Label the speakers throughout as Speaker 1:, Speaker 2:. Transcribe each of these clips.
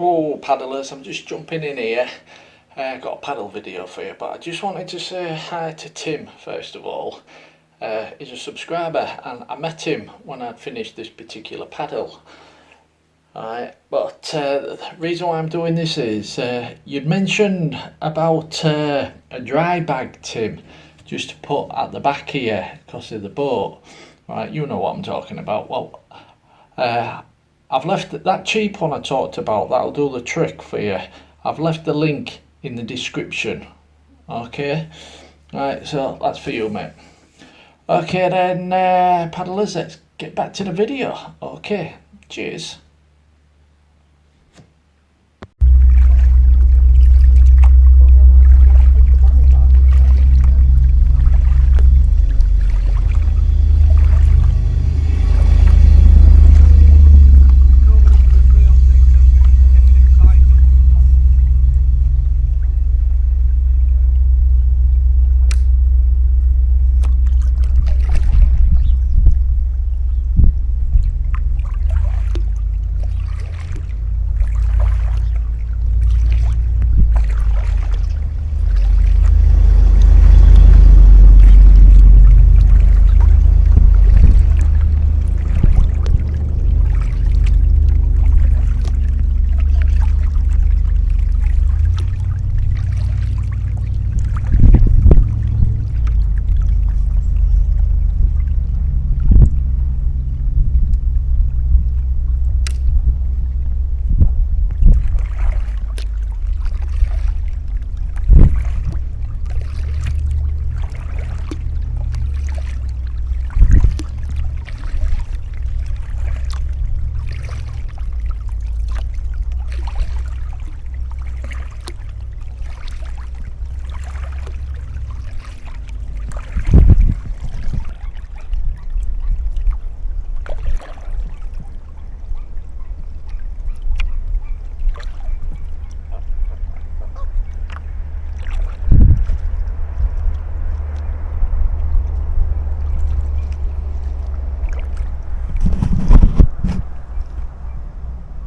Speaker 1: Oh, paddlers, I'm just jumping in here. Got a paddle video for you, but I just wanted to say hi to Tim first of all. He's a subscriber and I met him when I'd finished this particular paddle. Alright, but the reason why I'm doing this is you'd mentioned about a dry bag, Tim, just to put at the back here because of the boat. Right, you know what I'm talking about. Well, I've left that cheap one I talked about, that'll do the trick for you. I've left the link in the description. Okay, right, so that's for you, mate. Okay then, paddlers, let's get back to the video. Okay, cheers.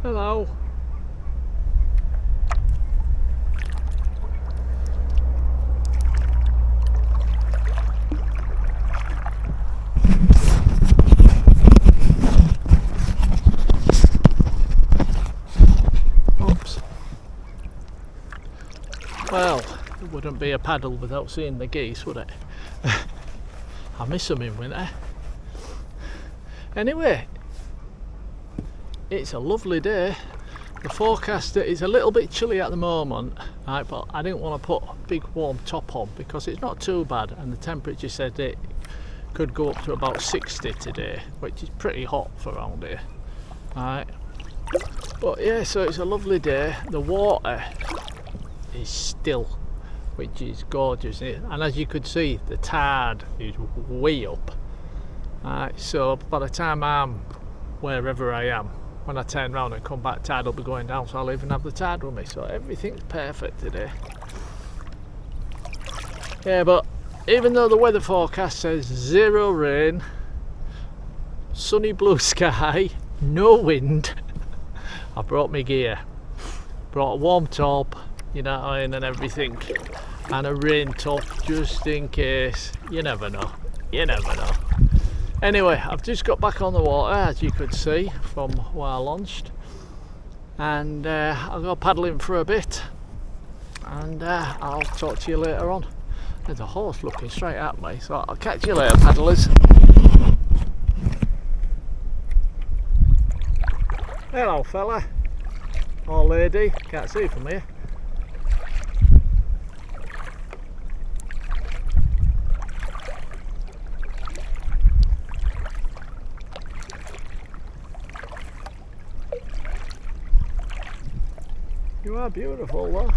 Speaker 1: Hello. Oops. Well, it wouldn't be a paddle without seeing the geese, would it? I miss them in winter. Anyway, it's a lovely day. The forecast is a little bit chilly at the moment, right, but I didn't want to put a big warm top on because it's not too bad, and the temperature said it could go up to about 60 today, which is pretty hot for around here. Right, but yeah, so it's a lovely day. The water is still, which is gorgeous, and as you could see, the tide is way up. Right, so by the time I'm wherever I am, when I turn around and come back, tide will be going down, so I'll even have the tide with me, so everything's perfect today. Yeah, but even though the weather forecast says 0 rain, sunny blue sky, no wind, I brought my gear. Brought a warm top, you know what I mean, and everything, and a rain top just in case. You never know, you never know. Anyway, I've just got back on the water, as you could see from where I launched, and I'll go paddling for a bit, and I'll talk to you later on. There's a horse looking straight at me, so I'll catch you later, paddlers. Hello fella, or lady, can't see from here. You are beautiful though.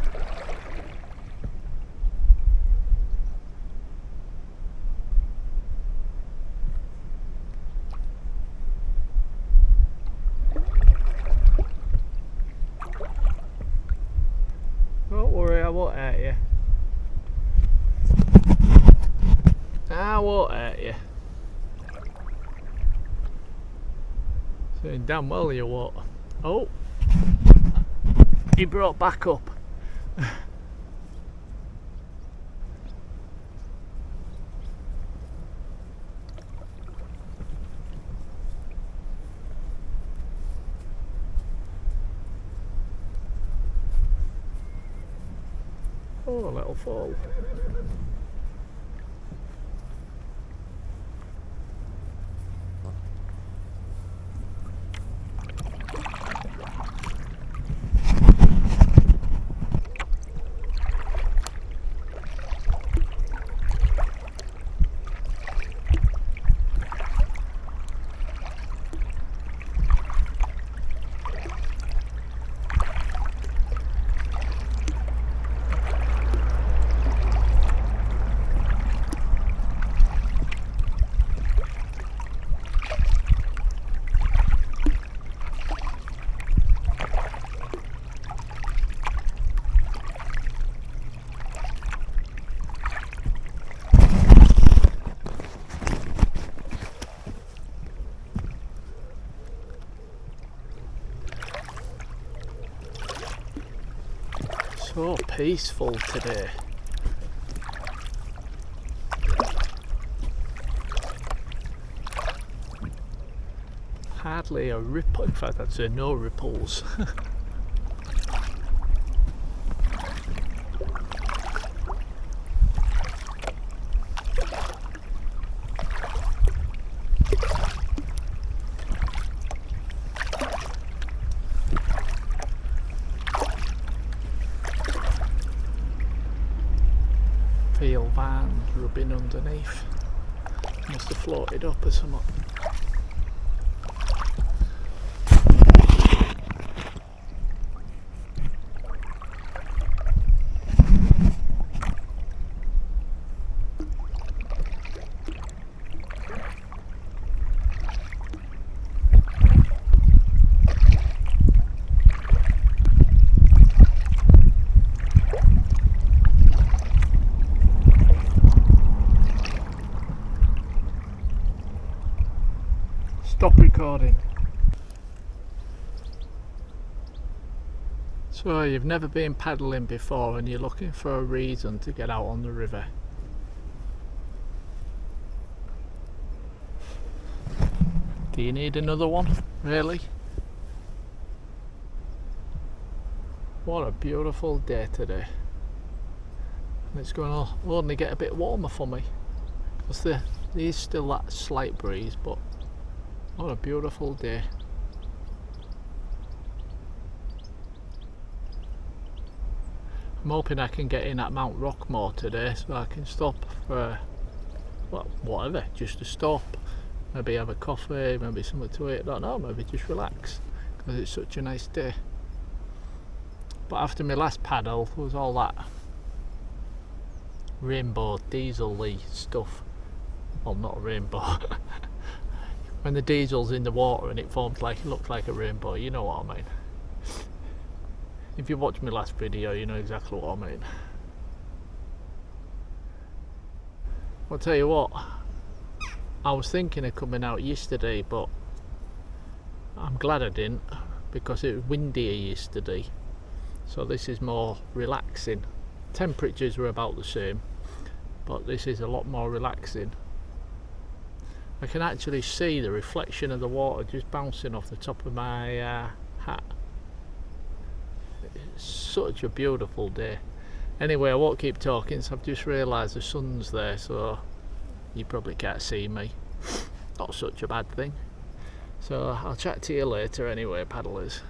Speaker 1: Don't worry, I won't hurt you. I won't hurt you. Saying damn well you won't. Oh. he brought back up. Oh, a little fall. So peaceful today. Hardly a ripple, in fact I'd say no ripples. Feel vans rubbing underneath. Must have floated up or something. Stop recording. So you've never been paddling before and you're looking for a reason to get out on the river. Do you need another one? Really? What a beautiful day today. And it's going to only get a bit warmer for me. Because there is still that slight breeze, but what a beautiful day. I'm hoping I can get in at Mount Rockmore today so I can stop for, well, whatever, just to stop. Maybe have a coffee, maybe something to eat, I don't know, maybe just relax because it's such a nice day. But after my last paddle there was all that rainbow diesel-y stuff. Well, not a rainbow. When the diesel's in the water and it forms like, it looks like a rainbow, you know what I mean. If you watched my last video, you know exactly what I mean. I'll tell you what, I was thinking of coming out yesterday, but I'm glad I didn't because it was windier yesterday. So this is more relaxing. Temperatures were about the same, but this is a lot more relaxing. I can actually see the reflection of the water just bouncing off the top of my hat. It's such a beautiful day. Anyway, I won't keep talking, so I've just realised the sun's there, so you probably can't see me. Not such a bad thing. So I'll chat to you later anyway, paddlers.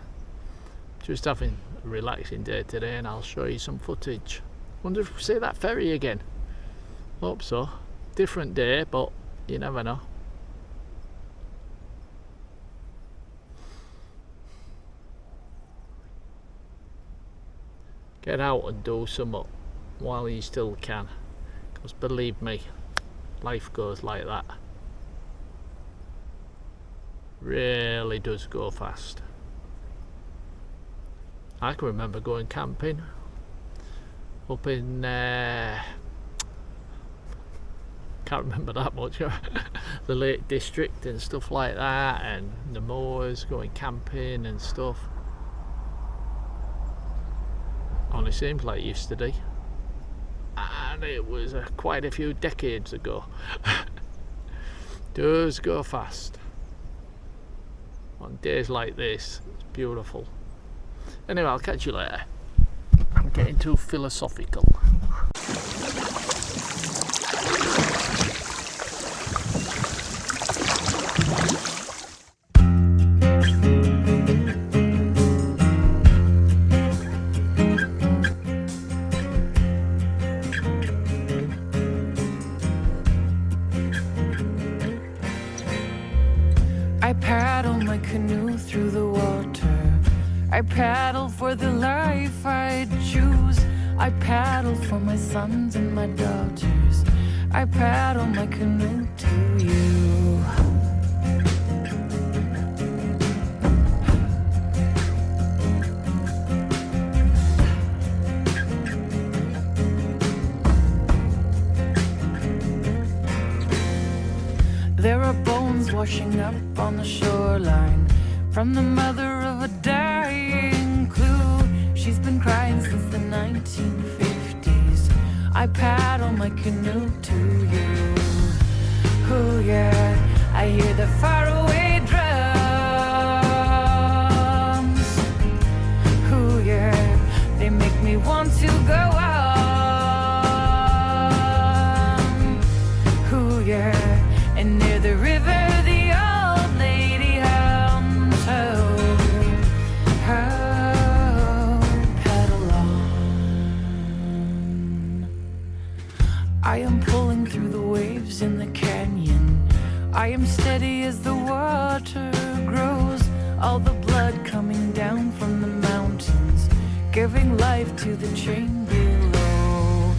Speaker 1: Just having a relaxing day today and I'll show you some footage. Wonder if we see that ferry again. Hope so. Different day, but you never know. Get out and do something while you still can, because believe me, life goes like that. Really does go fast. I can remember going camping up in can't remember that much the Lake District and stuff like that, and the moors, going camping and stuff. only seems like yesterday, and it was quite a few decades ago. Does go fast on days like this. It's beautiful. Anyway, I'll catch you later. I'm getting too philosophical.
Speaker 2: I paddle my canoe through the water. I paddle for the life I choose. I paddle for my sons and my daughters. I paddle my canoe to you. There are bones washing up on the shoreline from the mother of a dying clue. She's been crying since the 1950s. I paddle my canoe to you. Oh yeah, I hear the faraway drums. Oh yeah, they make me want to go on. Oh yeah. And near the river, the old lady hums. Oh, paddle on. I am pulling through the waves in the canyon. I am steady as the water grows. All the blood coming down from the mountains, giving life to the chain below.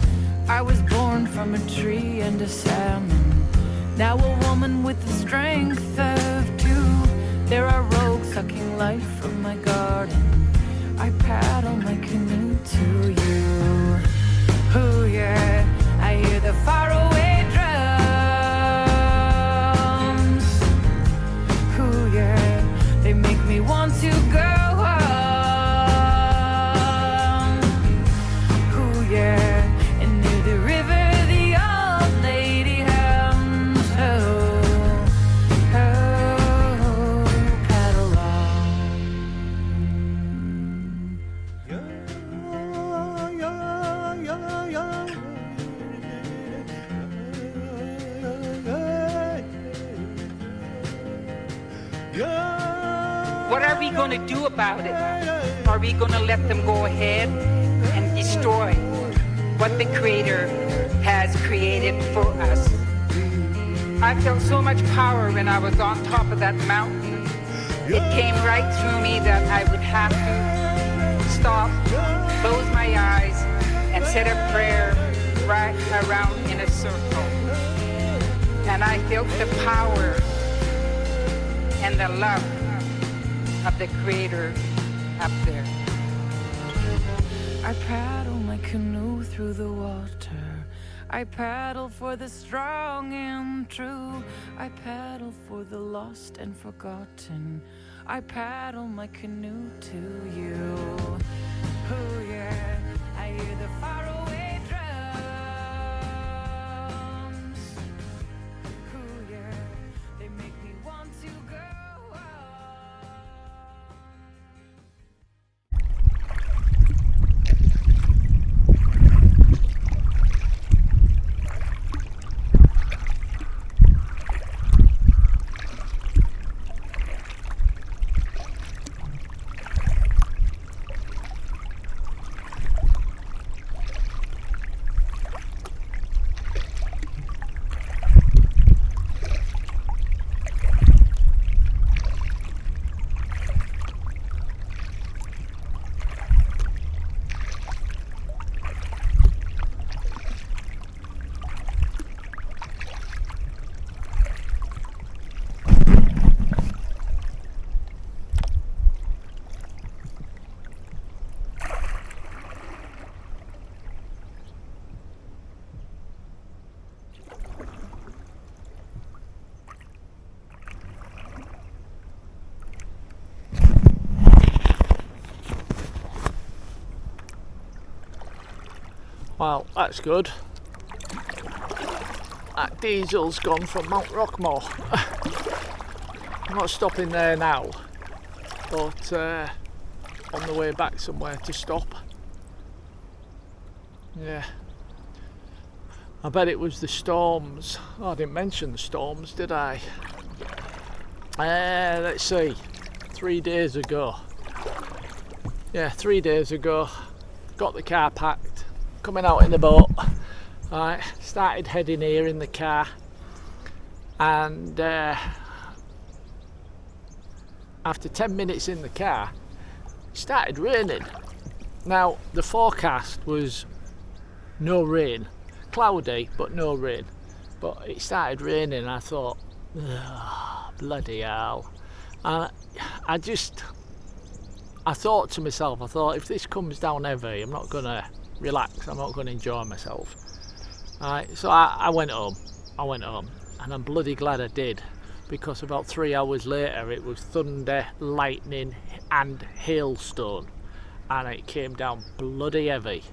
Speaker 2: I was born from a tree and a salmon. Now a woman with the strength of two. There are rogues sucking life from my garden. I paddle my canoe to you. Oh yeah, I hear the faraway drums. Oh yeah, they make me want to go on. Oh yeah, and near the river,
Speaker 3: what are we going to do about it? Are we going to let them go ahead and destroy what the Creator has created for us? I felt so much power when I was on top of that mountain. It came right through me that I would have to stop, close my eyes, and say a prayer right around in a circle. And I felt the power and the love of the Creator up there.
Speaker 2: I paddle my canoe through the water. I paddle for the strong and true. I paddle for the lost and forgotten. I paddle my canoe to you. Oh yeah, I hear the faraway drums. Oh yeah, they make me want to go on.
Speaker 1: Well, that's good. That diesel's gone from Mount Rockmore. I'm not stopping there now, but on the way back somewhere to stop. Yeah. I bet it was the storms. Oh, I didn't mention the storms, did I? Let's see. 3 days ago. Yeah, 3 days ago. Got the car packed. Coming out in the boat. Right, started heading here in the car. And after 10 minutes in the car, it started raining. Now, the forecast was no rain. Cloudy, but no rain. But it started raining and I thought, bloody hell. And I thought to myself, if this comes down heavy, I'm not going to relax, I'm not going to enjoy myself. Right, so I went home, and I'm bloody glad I did, because about 3 hours later it was thunder, lightning and hailstone, and it came down bloody heavy.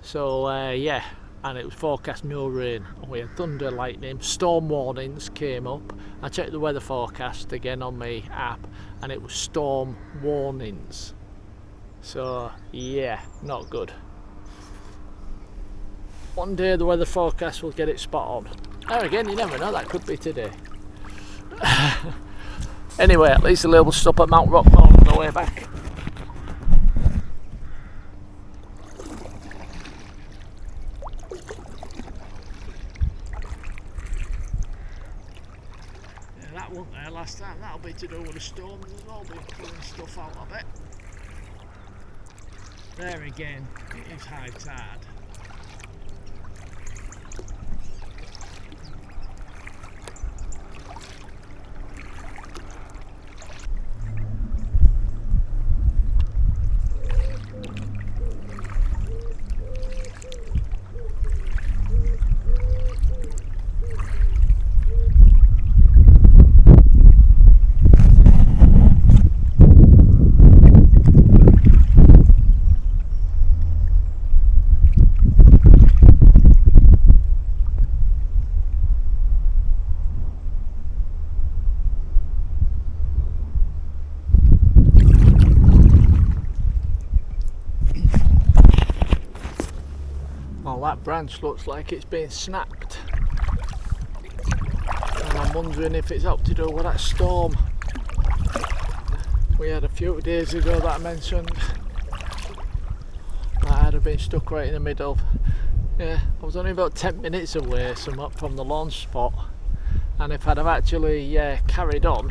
Speaker 1: So yeah, and it was forecast no rain. We had thunder, lightning, storm warnings came up. I checked the weather forecast again on my app and it was storm warnings. So yeah, not good. One day the weather forecast will get it spot on. There again, you never know, that could be today. Anyway, at least a little stop at Mount Rockmore on the way back. That wasn't there last time. That'll be to do with the storms as well. They're pulling stuff out of it. There again, it is high tide. Well, that branch looks like it's been snapped, and I'm wondering if it's up to do with that storm we had a few days ago that I mentioned. I'd have been stuck right in the middle. Yeah, I was only about 10 minutes away from the launch spot, and if I'd have actually carried on,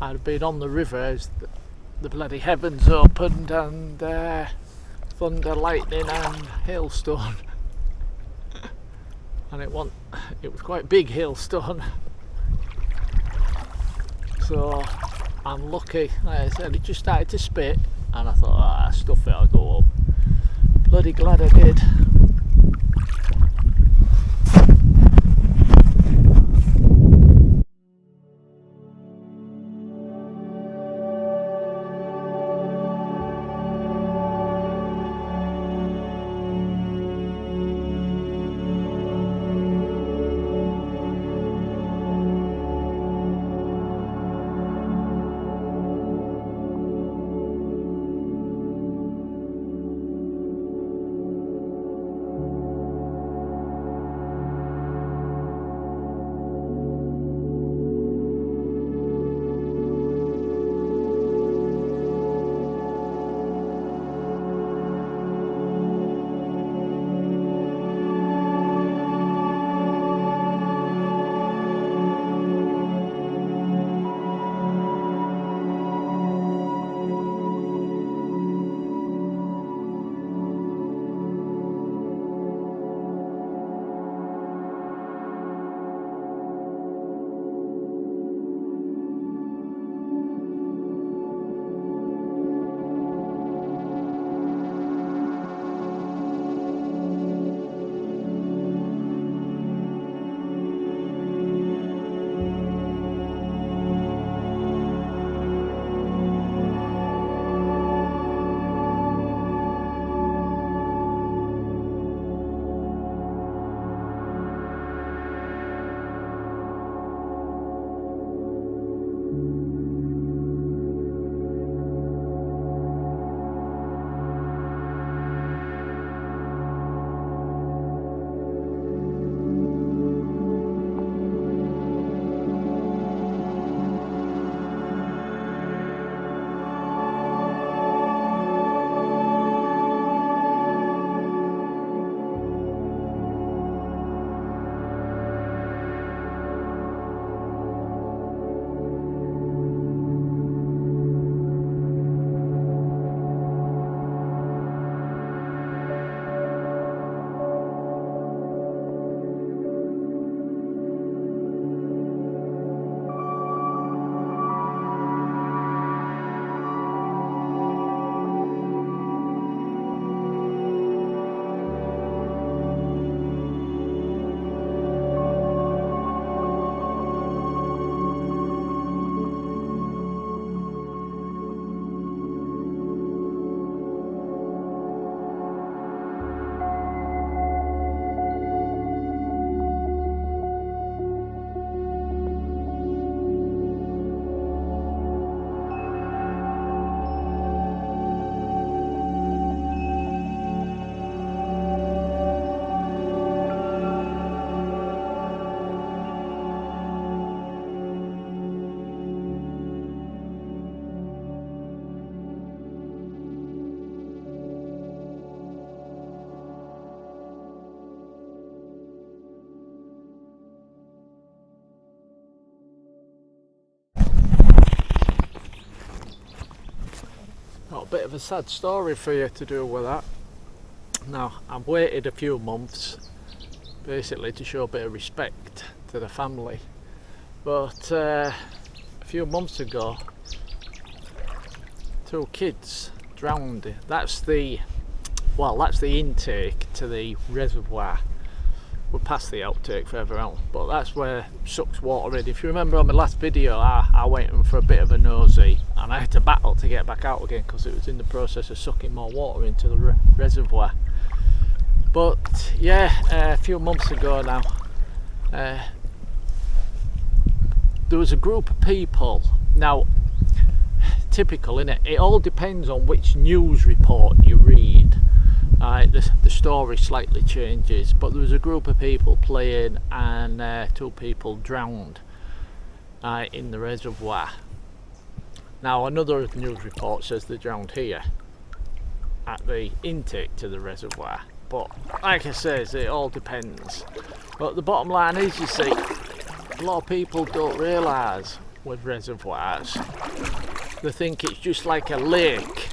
Speaker 1: I'd have been on the river as the bloody heavens opened and thunder, lightning and hailstone. And it was quite big hailstone. So I'm lucky, like I said, it just started to spit and I thought, stuff it, I'll go up. Bloody glad I did. a bit of a sad story for you to do with that. Now, I've waited a few months basically to show a bit of respect to the family, but a few months ago 2 kids drowned. That's the intake to the reservoir. We're past the outtake further out, but that's where sucks water in. If you remember on my last video, I went in for a bit of a nosy and I had to battle to get back out again because it was in the process of sucking more water into the reservoir. But yeah, a few months ago now, there was a group of people. Now, typical, innit? It all depends on which news report you read. The story slightly changes, but there was a group of people playing and 2 people drowned in the reservoir. Now, another news report says they drowned here at the intake to the reservoir, but like I says, it all depends. But the bottom line is, you see, a lot of people don't realise with reservoirs, they think it's just like a lake.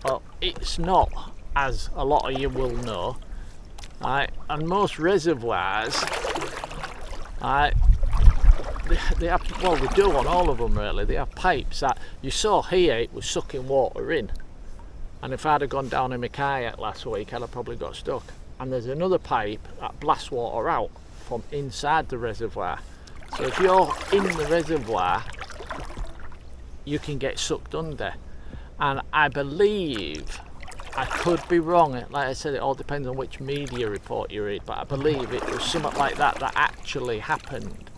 Speaker 1: Well, it's not, as a lot of you will know. And most reservoirs, they have, well, they do on all of them really, they have pipes that you saw here. It was sucking water in, and if I'd have gone down in my kayak last week, I'd have probably got stuck. And there's another pipe that blasts water out from inside the reservoir, so if you're in the reservoir you can get sucked under. And I believe, I could be wrong, like I said, it all depends on which media report you read, but I believe it was something like that actually happened.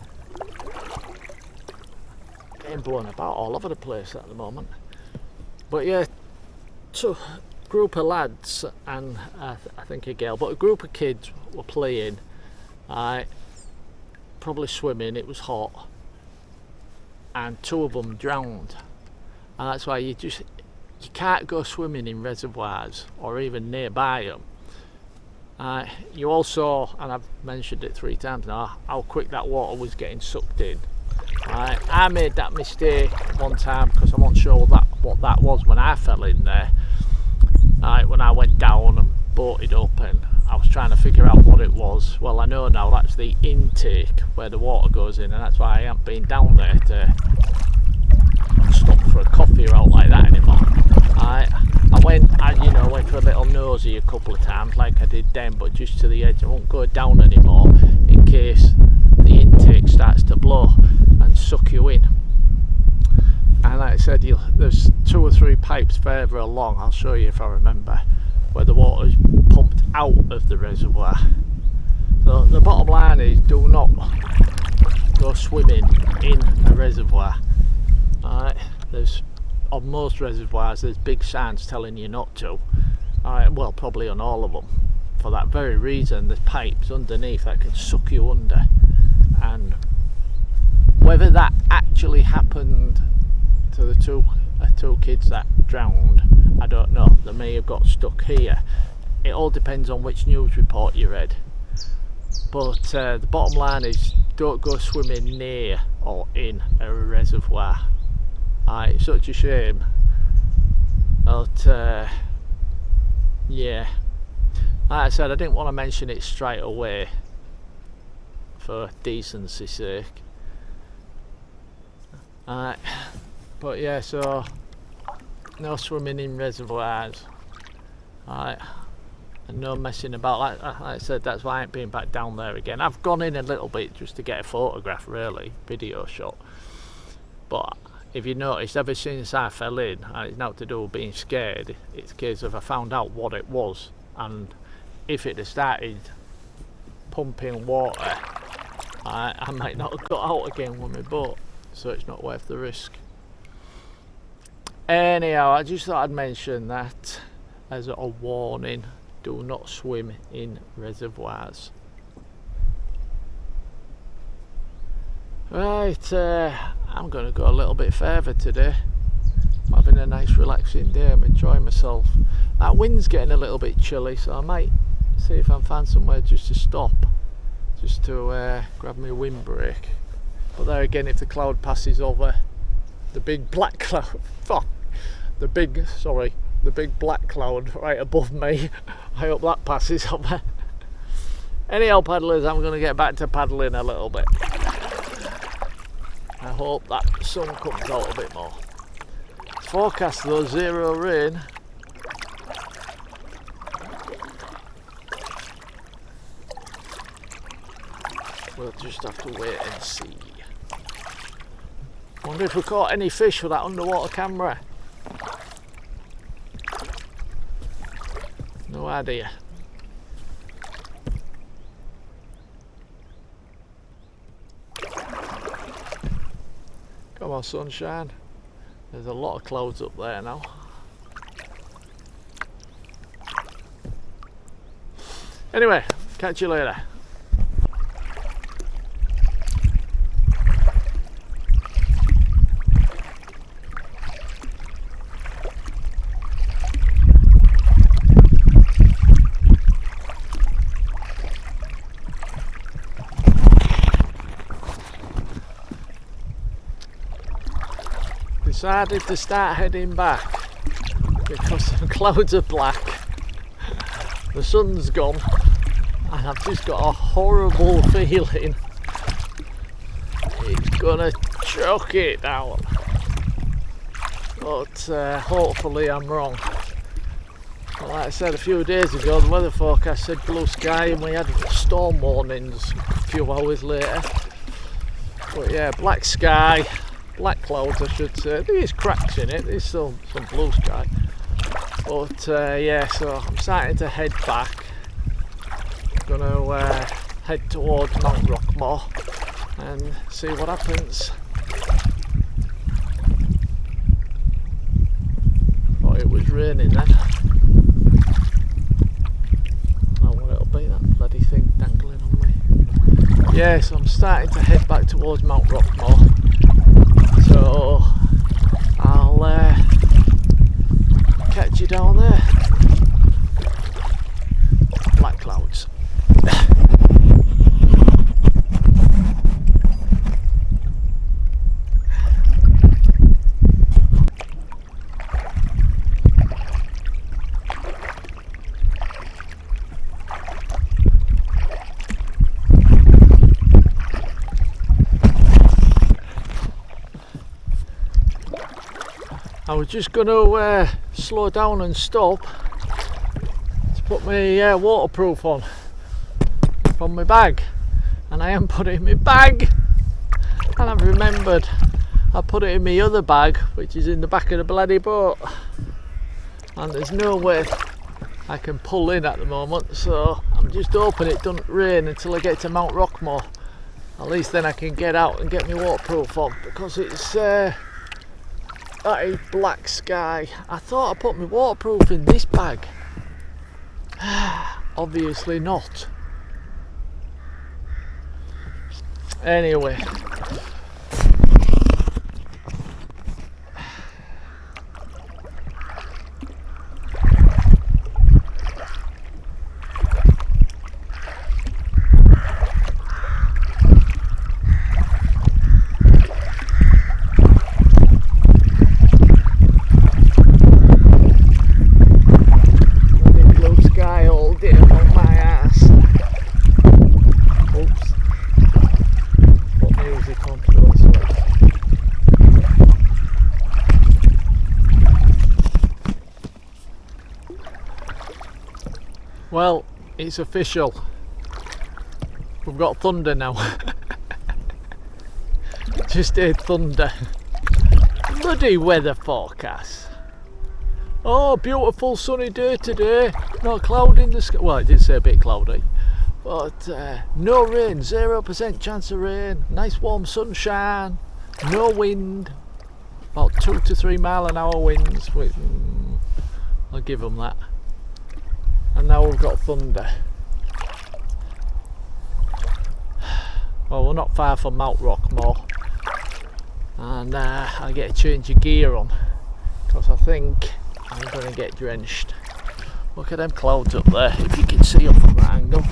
Speaker 1: Getting blown about all over the place at the moment. But yeah, so group of lads and I think a girl, but a group of kids were playing, probably swimming, it was hot, and 2 of them drowned. And that's why you can't go swimming in reservoirs or even nearby them. You also, and I've mentioned it 3 times now, how quick that water was getting sucked in. I made that mistake one time because I wasn't sure what that was when I fell in there. When I went down and boated up, and I was trying to figure out what it was. Well, I know now that's the intake where the water goes in, and that's why I haven't been down there to stop for a coffee or out like that anymore. I went for a little nosy a couple of times like I did then, but just to the edge. I won't go down anymore in case the intake starts to blow and suck you in. And like I said, there's 2 or 3 pipes further along, I'll show you if I remember, where the water is pumped out of the reservoir. So the bottom line is, do not go swimming in a reservoir. On most reservoirs there's big signs telling you not to. Well, probably on all of them. For that very reason, there's pipes underneath that can suck you under. And whether that actually happened to the two kids that drowned, I don't know. They may have got stuck here. It all depends on which news report you read. But the bottom line is, don't go swimming near or in a reservoir. It's such a shame. But yeah, like I said, I didn't want to mention it straight away for decency's sake. But yeah, so no swimming in reservoirs, and no messing about. Like I said, that's why I ain't been back down there again. I've gone in a little bit just to get a photograph, really, video shot. But if you notice, ever since I fell in, and it's not to do with being scared, it's a case of I found out what it was, and if it had started pumping water, I might not have got out again with my boat, so it's not worth the risk. Anyhow, I just thought I'd mention that as a warning. Do not swim in reservoirs. Right, I'm going to go a little bit further today. I'm having a nice relaxing day, I'm enjoying myself. That wind's getting a little bit chilly, so I might see if I can find somewhere just to stop, just to grab my windbreak. But there again, if the cloud passes over, the big black cloud, the big the big black cloud right above me. I hope that passes over. Anyhow, paddlers, I'm going to get back to paddling a little bit. I hope that sun comes out a bit more. Forecast though, 0 rain. We'll just have to wait and see. Wonder if we caught any fish with that underwater camera. No idea. Come on, sunshine. There's a lot of clouds up there now. Anyway, catch you later. Decided to start heading back because the clouds are black, the sun's gone, and I've just got a horrible feeling it's gonna chuck it down. But hopefully I'm wrong. But like I said a few days ago, the weather forecast said blue sky and we had storm warnings a few hours later. But yeah, black sky. Black clouds, I should say. There's cracks in it, there's still some blue sky. But yeah, so I'm starting to head back. I'm gonna head towards Mount Rockmore and see what happens. Thought it was raining then. I don't know what it'll be, that bloody thing dangling on me. Yeah, so I'm starting to head back towards Mount Rockmore. So I'll catch you down there. Black clouds. I was just going to slow down and stop to put my waterproof on from my bag, and I haven't put it in my bag, and I've remembered I put it in my other bag which is in the back of the bloody boat, and there's no way I can pull in at the moment, so I'm just hoping it doesn't rain until I get to Mount Rockmore. At least then I can get out and get my waterproof on, because it's that is black sky. I thought I put my waterproof in this bag. Obviously not. Anyway. Well, it's official. We've got thunder now. Just heard thunder. Bloody weather forecast. Oh, beautiful sunny day today. No cloud in the sky. Well, it did say a bit cloudy. But no rain, 0% chance of rain. Nice warm sunshine. No wind. About 2 to 3 mile an hour winds. I'll give them that. And now we've got thunder. Well, we're not far from Mount Rockmore, and I'll get a change of gear on, because I think I'm going to get drenched. Look at them clouds up there, if you can see them from that angle.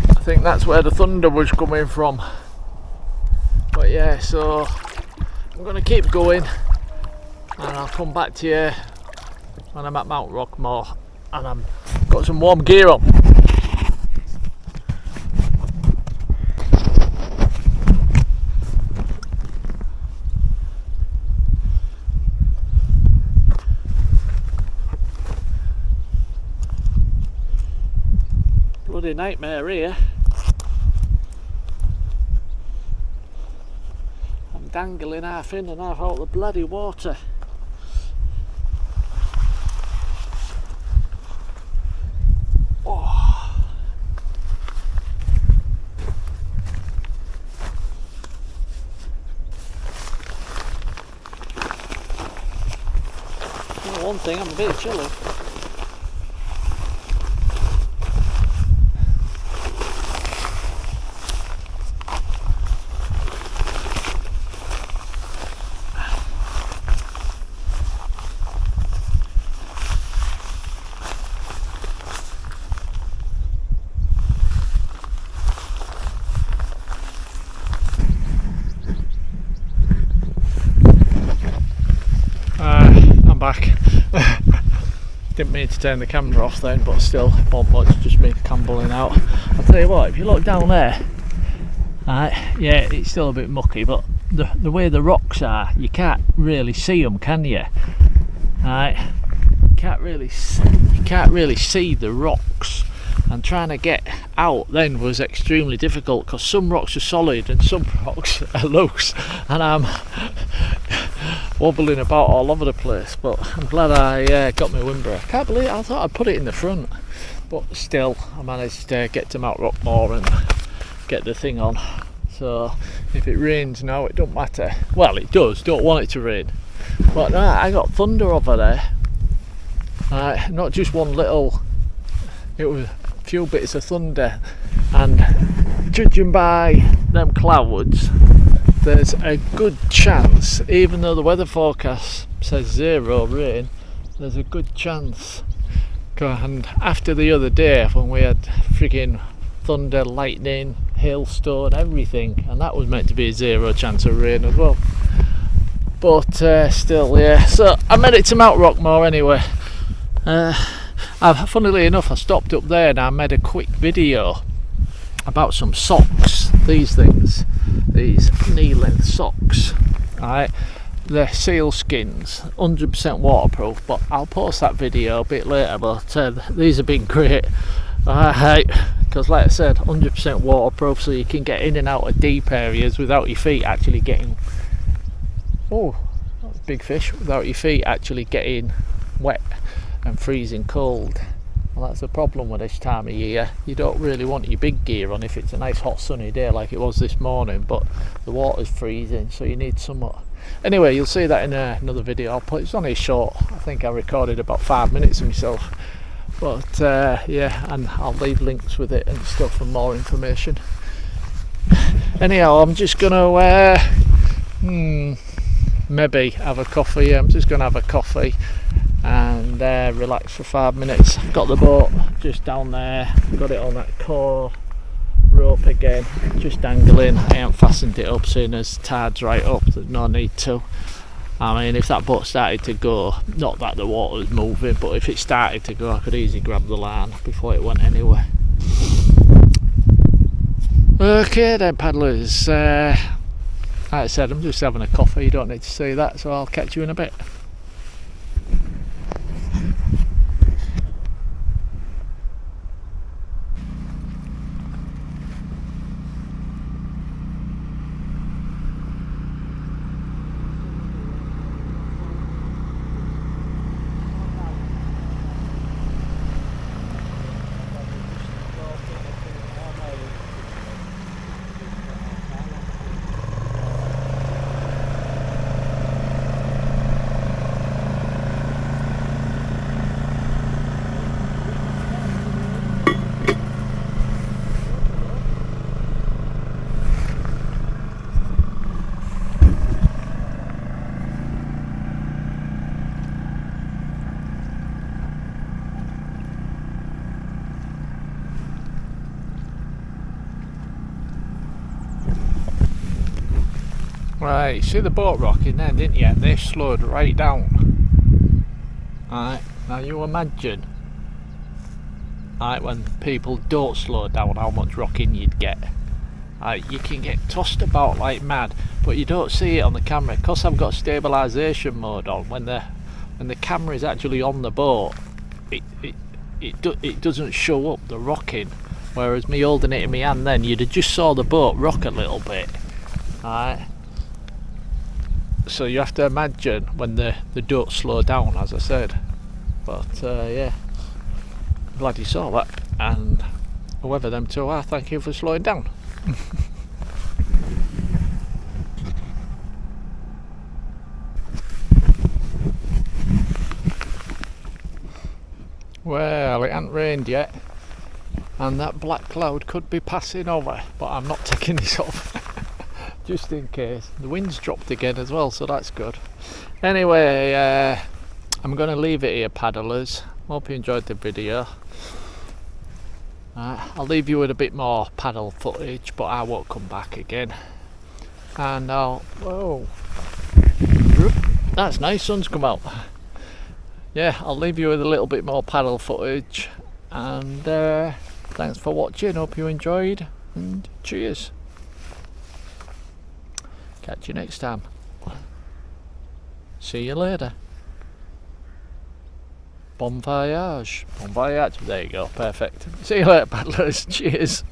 Speaker 1: I think that's where the thunder was coming from. But But yeah, so I'm gonna keep going, and I'll come back to you when I'm at Mount Rockmore and I've got some warm gear on. Bloody nightmare here. I'm dangling half in and half out the bloody water. One thing, I'm a bit chilly. I'm back. Didn't mean to turn the camera off then, but still, not much, just me cambling out. I'll tell you what, if you look down there, yeah, it's still a bit mucky, but the way the rocks are, you can't really see them, can you? You can't really see the rocks, and trying to get out then was extremely difficult because some rocks are solid and some rocks are loose, and I'm wobbling about all over the place. But I'm glad I got my windbreak. Can't believe it, I thought I'd put it in the front, but still I managed to get to Mount Rockmore and get the thing on. So if it rains now, it don't matter. Well, it does, don't want it to rain, but no, I got thunder over there. Not just one little, it was a few bits of thunder, and judging by them clouds, there's a good chance, even though the weather forecast says 0 rain, there's a good chance. And after the other day when we had freaking thunder, lightning, hailstone, everything, and that was meant to be a 0 chance of rain as well. But still, yeah. So I made it to Mount Rockmore anyway. Funnily enough, I stopped up there and I made a quick video about some socks. These things, these knee-length socks. Alright, they're seal skins, 100% waterproof. But I'll post that video a bit later. But these have been great. Because like I said, 100% waterproof, so you can get in and out of deep areas without your feet actually getting, oh, that's a big fish, without your feet actually getting wet and freezing cold. Well, that's the problem with this time of year. You don't really want your big gear on if it's a nice hot sunny day like it was this morning, but the water's freezing, so you need some. Anyway, you'll see that in another video. It's only short. I think I recorded about 5 minutes of myself. But yeah, and I'll leave links with it and stuff for more information. Anyhow, I'm just gonna maybe have a coffee. I'm just gonna have a coffee and relax for 5 minutes. I've got the boat just down there, got it on that core rope again, just dangling. I haven't fastened it up, seeing as tide's right up, there's no need to. I mean, if that boat started to go, not that the water was moving, but if it started to go, I could easily grab the line before it went anywhere. Okay then, paddlers, like I said, I'm just having a coffee, you don't need to see that, so I'll catch you in a bit. Right, you see the boat rocking then, didn't you? And they slowed right down. Alright, now you imagine, when people don't slow down, how much rocking you'd get. You can get tossed about like mad, but you don't see it on the camera because I've got stabilisation mode on. When the camera is actually on the boat, it doesn't show up the rocking, whereas me holding it in my hand, then you'd have just saw the boat rock a little bit. Alright, so you have to imagine when they don't slow down, as I said. But yeah, glad you saw that, and whoever them two are, thank you for slowing down. Well, it hasn't rained yet, and that black cloud could be passing over, but I'm not taking this off just in case. The wind's dropped again as well, so that's good. Anyway, I'm going to leave it here, paddlers. Hope you enjoyed the video. I'll leave you with a bit more paddle footage, but I won't come back again. And whoa, that's nice, sun's come out. Yeah, I'll leave you with a little bit more paddle footage, and thanks for watching, hope you enjoyed, and cheers. Catch you next time. See you later. Bon voyage. Bon voyage. There you go. Perfect. See you later, paddlers. Cheers.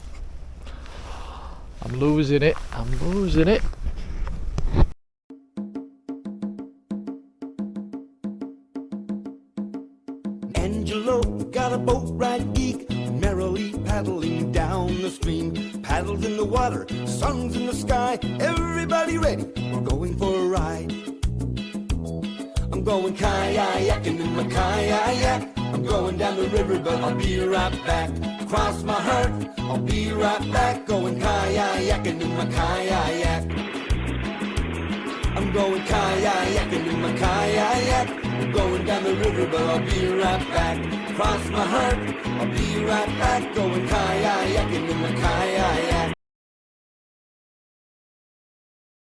Speaker 1: I'm losing it. I'm losing it.
Speaker 4: Angelo got a boat ride geek, merrily paddling down the stream. Paddles in the water, sun's in the sky, everybody ready, we're going for a ride. I'm going kayaking in my kayak. I'm going down the river, but I'll be right back. Cross my heart, I'll be right back. Going kayaking in my kayak. I'm going kayaking in my kayak. I'm going down the river, but I'll be right back. Cross my heart, I'll be right back. Going kayaking in my kayak.